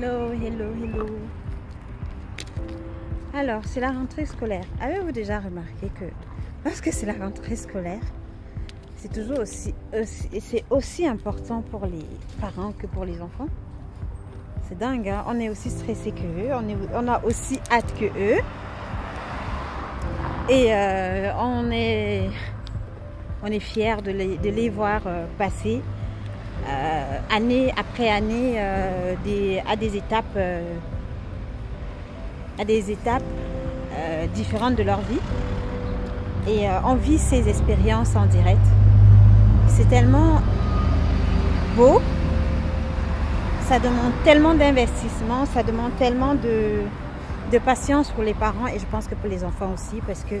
Hello, hello, hello. Alors, c'est la rentrée scolaire. Avez-vous déjà remarqué que lorsque c'est la rentrée scolaire, c'est toujours aussi important pour les parents que pour les enfants? C'est dingue, hein? On est aussi stressé que eux, on a aussi hâte que eux. Et on est fiers de les voir passer année après année à des étapes différentes de leur vie. Et on vit ces expériences en direct. C'est tellement beau, ça demande tellement d'investissement, ça demande tellement de patience pour les parents et je pense que pour les enfants aussi, parce que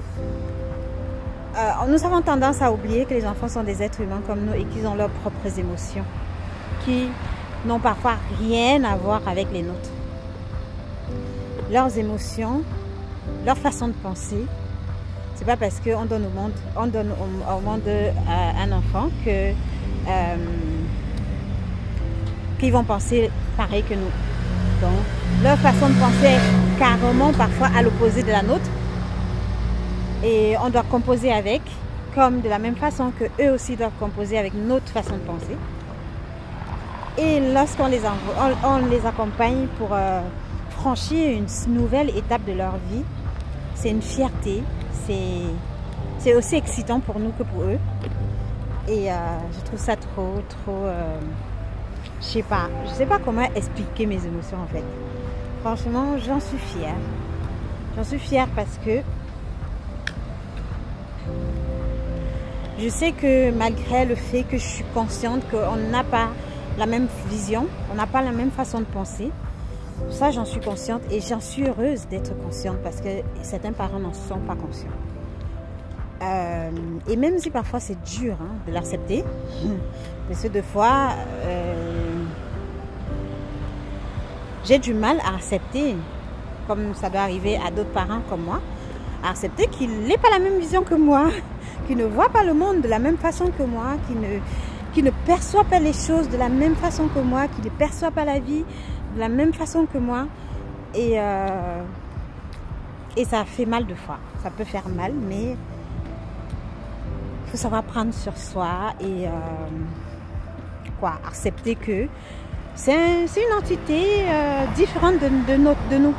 nous avons tendance à oublier que les enfants sont des êtres humains comme nous et qu'ils ont leurs propres émotions qui n'ont parfois rien à voir avec les nôtres. Leurs émotions, leur façon de penser, c'est pas parce qu'on donne au monde un enfant qu'ils vont penser pareil que nous. Donc, leur façon de penser est carrément parfois à l'opposé de la nôtre. Et on doit composer avec, comme de la même façon que eux aussi doivent composer avec notre façon de penser. Et lorsqu'on les accompagne pour franchir une nouvelle étape de leur vie, c'est une fierté. C'est aussi excitant pour nous que pour eux. Et je trouve ça trop je sais pas comment expliquer mes émotions en fait. Franchement, j'en suis fière. J'en suis fière parce que je sais que malgré le fait que je suis consciente qu'on n'a pas la même vision, on n'a pas la même façon de penser, ça j'en suis consciente et j'en suis heureuse d'être consciente parce que certains parents n'en sont pas conscients. Et même si parfois c'est dur hein, de l'accepter, parce que des fois j'ai du mal à accepter, comme ça doit arriver à d'autres parents comme moi, à accepter qu'il n'ait pas la même vision que moi, qu'il ne voit pas le monde de la même façon que moi, qu'il ne perçoit pas les choses de la même façon que moi, qu'il ne perçoit pas la vie de la même façon que moi. Et ça fait mal de fois. Ça peut faire mal, mais il faut savoir prendre sur soi et accepter que c'est une entité différente de nous.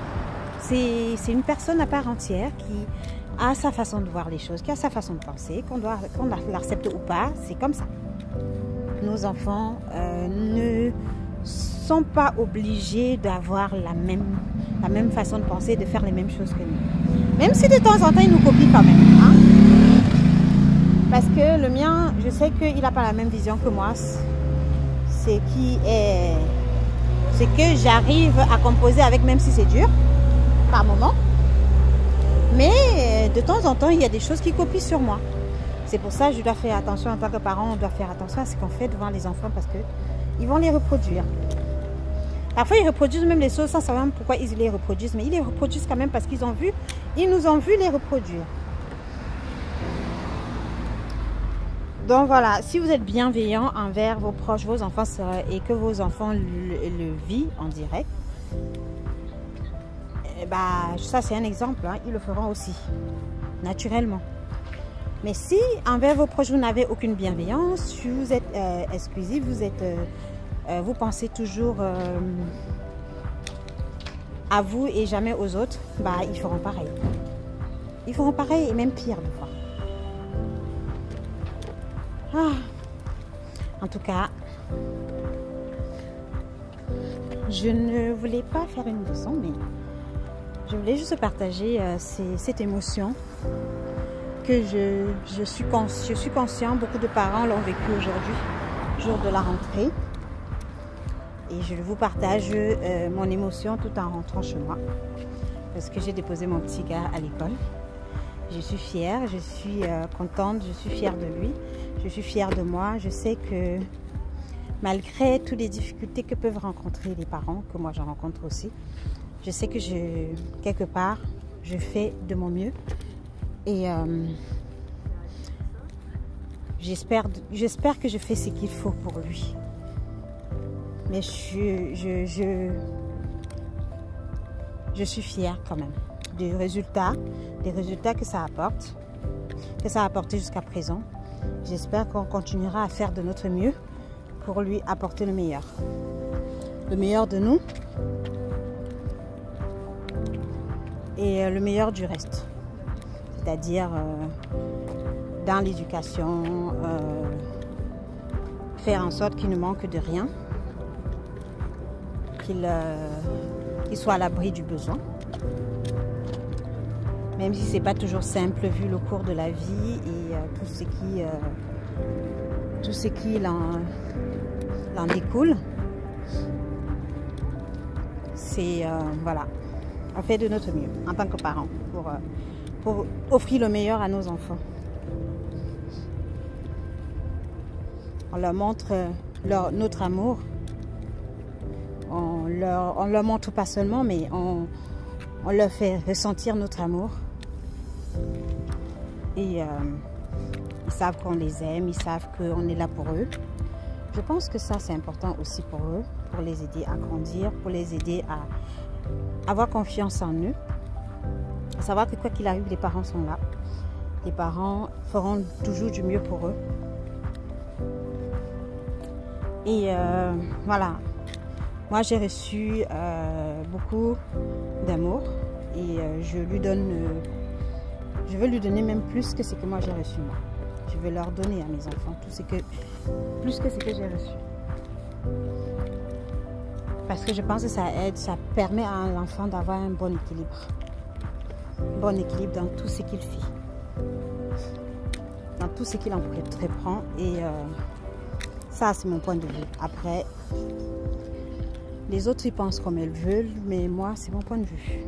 C'est une personne à part entière qui a sa façon de voir les choses, qui a sa façon de penser, qu'on l'accepte ou pas, c'est comme ça. Nos enfants ne sont pas obligés d'avoir la même façon de penser, de faire les mêmes choses que nous. Même si de temps en temps, ils nous copient quand même. Hein? Parce que le mien, je sais qu'il n'a pas la même vision que moi. C'est que j'arrive à composer avec, même si c'est dur, par moment. Mais de temps en temps, il y a des choses qui copient sur moi. C'est pour ça que je dois faire attention en tant que parent, on doit faire attention à ce qu'on fait devant les enfants parce qu'ils vont les reproduire. Parfois, ils reproduisent même les choses sans savoir pourquoi ils les reproduisent, mais ils les reproduisent quand même parce qu'ils nous ont vu les reproduire. Donc voilà, si vous êtes bienveillant envers vos proches, vos enfants et que vos enfants le vivent en direct, ça c'est un exemple, hein, ils le feront aussi, naturellement. Mais si envers vos proches vous n'avez aucune bienveillance, si vous êtes exclusif, vous pensez toujours à vous et jamais aux autres, ils feront pareil. Ils feront pareil et même pire des fois. En tout cas, je ne voulais pas faire une leçon, mais je voulais juste partager cette émotion que je suis conscient, beaucoup de parents l'ont vécu aujourd'hui, jour de la rentrée. Et je vous partage mon émotion tout en rentrant chez moi. Parce que j'ai déposé mon petit gars à l'école. Je suis fière, je suis contente, je suis fière de lui. Je suis fière de moi. Je sais que malgré toutes les difficultés que peuvent rencontrer les parents, que moi j'en rencontre aussi, je sais que quelque part, je fais de mon mieux. Et j'espère que je fais ce qu'il faut pour lui. Mais je suis fière quand même des résultats que ça apporte, que ça a apporté jusqu'à présent. J'espère qu'on continuera à faire de notre mieux pour lui apporter le meilleur de nous et le meilleur du reste, c'est-à-dire dans l'éducation, faire en sorte qu'il ne manque de rien, qu'il soit à l'abri du besoin, même si c'est pas toujours simple vu le cours de la vie et tout ce qui l'en découle. C'est voilà, on fait de notre mieux en tant que parents pour offrir le meilleur à nos enfants. On leur montre notre amour. On leur montre pas seulement, mais on leur fait ressentir notre amour. Et ils savent qu'on les aime, ils savent qu'on est là pour eux. Je pense que ça, c'est important aussi pour eux, pour les aider à grandir, pour les aider à avoir confiance en eux. À savoir que quoi qu'il arrive, les parents sont là. Les parents feront toujours du mieux pour eux. Et voilà, moi j'ai reçu beaucoup d'amour et je veux lui donner même plus que ce que moi j'ai reçu moi. Je veux leur donner à mes enfants plus que ce que j'ai reçu. Parce que je pense que ça aide, ça permet à l'enfant d'avoir un bon équilibre. Un bon équilibre dans tout ce qu'il fait. Dans tout ce qu'il entreprend et ça, c'est mon point de vue. Après, les autres, ils pensent comme elles veulent, mais moi, c'est mon point de vue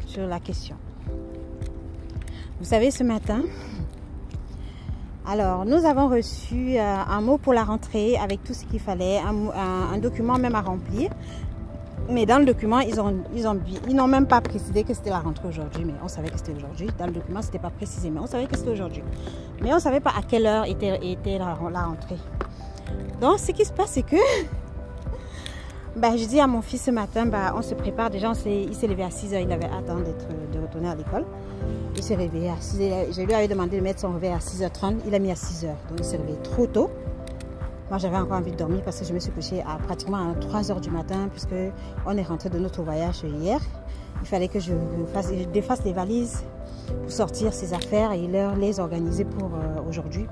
sur la question. Vous savez, ce matin, alors, nous avons reçu un mot pour la rentrée avec tout ce qu'il fallait, un document même à remplir. Mais dans le document, ils n'ont même pas précisé que c'était la rentrée aujourd'hui, mais on savait que c'était aujourd'hui. Dans le document, ce n'était pas précisé, mais on savait que c'était aujourd'hui. Mais on ne savait pas à quelle heure était la rentrée. Donc, ce qui se passe, c'est que je dis à mon fils ce matin, on se prépare. Déjà, il s'est levé à 6 h, il avait hâte de retourner à l'école. Il s'est réveillé à 6 h. Je lui avais demandé de mettre son réveil à 6 h 30, il a mis à 6 h. Donc, il s'est réveillé trop tôt. Moi, j'avais encore envie de dormir parce que je me suis couchée à pratiquement à 3 h du matin puisque on est rentré de notre voyage hier. Il fallait que je défasse les valises pour sortir ses affaires et les organiser pour aujourd'hui.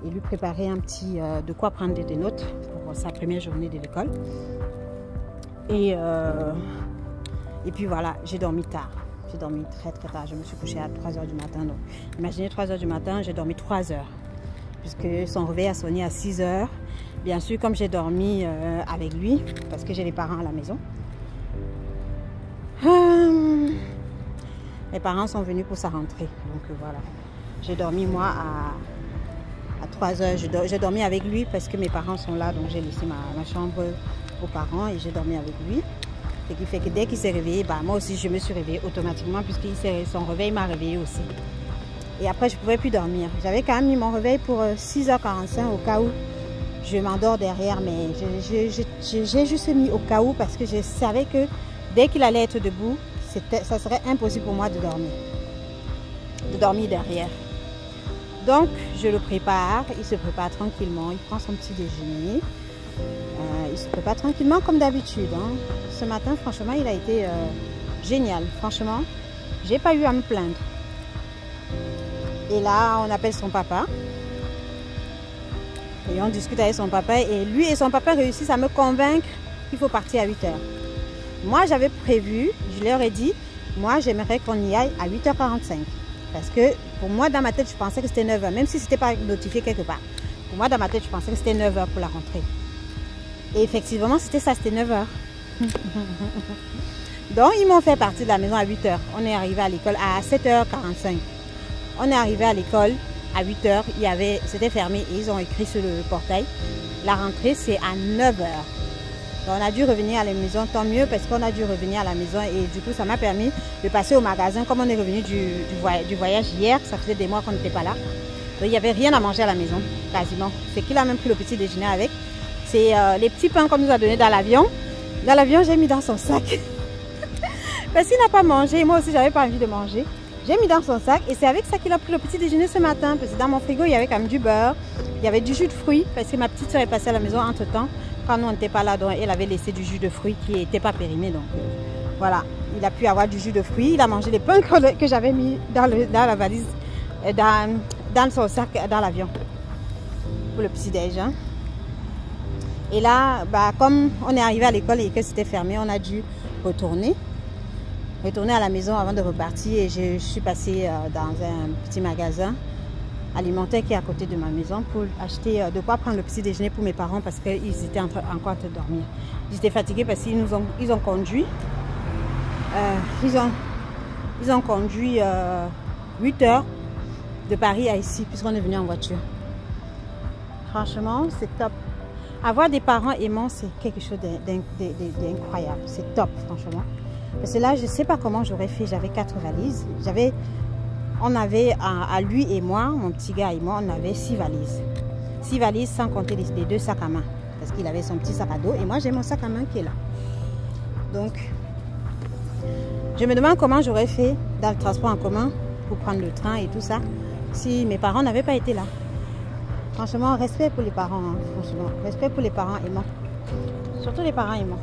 Et lui préparer un petit de quoi prendre des notes pour sa première journée de l'école. Et puis voilà, j'ai dormi tard. J'ai dormi très très tard. Je me suis couchée à 3 h du matin. Donc, imaginez 3 h du matin, j'ai dormi 3 heures. Puisque son réveil a sonné à 6 h. Bien sûr, comme j'ai dormi avec lui, parce que j'ai les parents à la maison. Mes parents sont venus pour sa rentrée. Donc voilà. J'ai dormi moi à 3 h. J'ai dormi avec lui parce que mes parents sont là. Donc j'ai laissé ma chambre aux parents et j'ai dormi avec lui. Ce qui fait que dès qu'il s'est réveillé, moi aussi je me suis réveillée automatiquement puisque son réveil m'a réveillée aussi. Et après, je ne pouvais plus dormir. J'avais quand même mis mon réveil pour 6 h 45 au cas où je m'endors derrière. Mais j'ai juste mis au cas où parce que je savais que dès qu'il allait être debout, ça serait impossible pour moi de dormir derrière. Donc, je le prépare. Il se prépare tranquillement. Il prend son petit déjeuner. Il se prépare tranquillement comme d'habitude. Hein. Ce matin, franchement, il a été génial. Franchement, j'ai pas eu à me plaindre. Et là, on appelle son papa. Et on discute avec son papa. Et lui et son papa réussissent à me convaincre qu'il faut partir à 8 h. Moi, j'avais prévu, je leur ai dit, moi, j'aimerais qu'on y aille à 8 h 45. Parce que pour moi, dans ma tête, je pensais que c'était 9 h. Même si ce n'était pas notifié quelque part. Pour moi, dans ma tête, je pensais que c'était 9 h pour la rentrée. Et effectivement, c'était ça, c'était 9 h. Donc, ils m'ont fait partir de la maison à 8 h. On est arrivé à l'école à 7 h 45. On est arrivé à l'école à 8 h, c'était fermé et ils ont écrit sur le portail. La rentrée, c'est à 9 h. Donc, on a dû revenir à la maison, tant mieux parce qu'on a dû revenir à la maison et du coup, ça m'a permis de passer au magasin. Comme on est revenu du voyage hier, ça faisait des mois qu'on n'était pas là. Donc, il n'y avait rien à manger à la maison, quasiment. C'est qu'il a même pris le petit déjeuner avec. C'est les petits pains qu'on nous a donnés dans l'avion Dans l'avion, j'ai mis dans son sac. Parce qu'il n'a pas mangé. Moi aussi, j'avais pas envie de manger. J'ai mis dans son sac et c'est avec ça qu'il a pris le petit déjeuner ce matin. Parce que dans mon frigo, il y avait quand même du beurre. Il y avait du jus de fruits. Parce que ma petite soeur est passée à la maison entre temps. Quand nous, on n'était pas là, donc elle avait laissé du jus de fruits qui n'était pas périmé. Donc voilà, il a pu avoir du jus de fruits. Il a mangé les pains que j'avais mis dans la valise, dans son sac, dans l'avion. Pour le petit déj. Hein. Et là, comme on est arrivé à l'école et que c'était fermé, on a dû retourner à la maison avant de repartir. Et je suis passée dans un petit magasin alimentaire qui est à côté de ma maison pour acheter de quoi prendre le petit déjeuner pour mes parents parce qu'ils étaient encore en train de dormir. Ils étaient fatigués parce qu'ils ont conduit. Ils ont conduit 8 heures de Paris à ici puisqu'on est venu en voiture. Franchement, c'est top. Avoir des parents aimants, c'est quelque chose d'incroyable. C'est top, franchement. Parce que là, je ne sais pas comment j'aurais fait. J'avais 4 valises. On avait, à lui et moi, mon petit gars et moi, on avait 6 valises. 6 valises sans compter les 2 sacs à main. Parce qu'il avait son petit sac à dos. Et moi, j'ai mon sac à main qui est là. Donc, je me demande comment j'aurais fait dans le transport en commun pour prendre le train et tout ça. Si mes parents n'avaient pas été là. Franchement, respect pour les parents, hein, franchement. Respect pour les parents aimants. Surtout les parents aimants.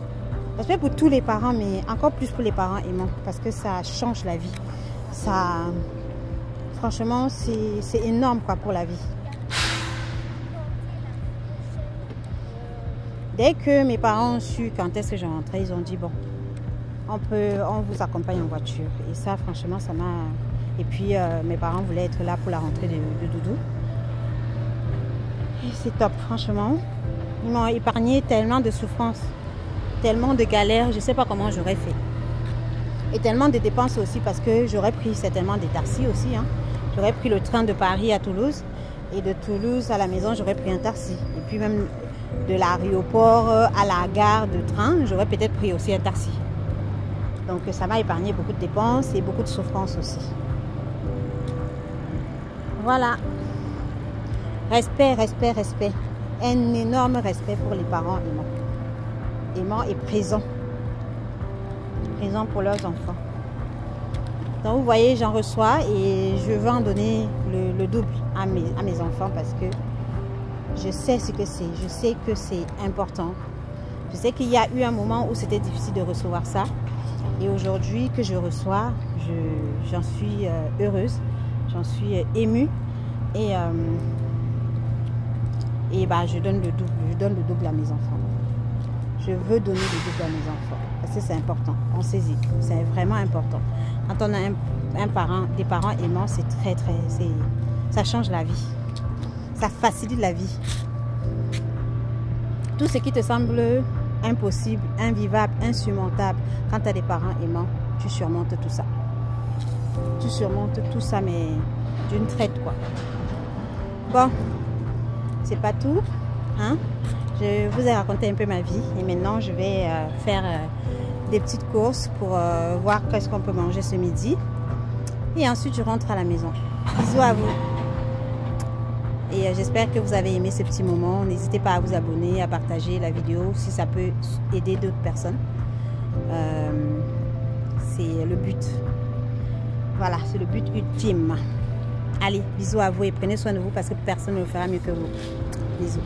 Respect pour tous les parents, mais encore plus pour les parents aimants. Parce que ça change la vie. Ça, franchement, c'est énorme quoi, pour la vie. Dès que mes parents ont su quand est-ce que je rentrais, ils ont dit, bon, on vous accompagne en voiture. Et ça, franchement, ça m'a... Et puis, mes parents voulaient être là pour la rentrée de Doudou. C'est top, franchement. Ils m'ont épargné tellement de souffrances, tellement de galères. Je ne sais pas comment j'aurais fait. Et tellement de dépenses aussi parce que j'aurais pris certainement des taxis aussi. Hein. J'aurais pris le train de Paris à Toulouse. Et de Toulouse à la maison, j'aurais pris un taxi. Et puis même de l'aéroport à la gare de train, j'aurais peut-être pris aussi un taxi. Donc ça m'a épargné beaucoup de dépenses et beaucoup de souffrances aussi. Voilà. Respect, respect, respect. Un énorme respect pour les parents aimants. Aimants et présents. Présents pour leurs enfants. Donc vous voyez, j'en reçois et je veux en donner le double à mes enfants parce que je sais ce que c'est. Je sais que c'est important. Je sais qu'il y a eu un moment où c'était difficile de recevoir ça. Et aujourd'hui que je reçois, j'en suis heureuse. J'en suis émue. Et je donne le double. Je donne le double à mes enfants. Je veux donner le double à mes enfants. Parce que c'est important. On saisit. C'est vraiment important. Quand on a des parents aimants, c'est ça change la vie. Ça facilite la vie. Tout ce qui te semble impossible, invivable, insurmontable, quand tu as des parents aimants, tu surmontes tout ça. Tu surmontes tout ça, mais d'une traite, quoi. Bon, c'est pas tout. Hein? Je vous ai raconté un peu ma vie. Et maintenant, je vais faire des petites courses pour voir qu'est-ce qu'on peut manger ce midi. Et ensuite, je rentre à la maison. Bisous à vous. Et j'espère que vous avez aimé ce petit moment. N'hésitez pas à vous abonner, à partager la vidéo si ça peut aider d'autres personnes. C'est le but. Voilà, c'est le but ultime. Allez, bisous à vous et prenez soin de vous parce que personne ne le fera mieux que vous. Bisous.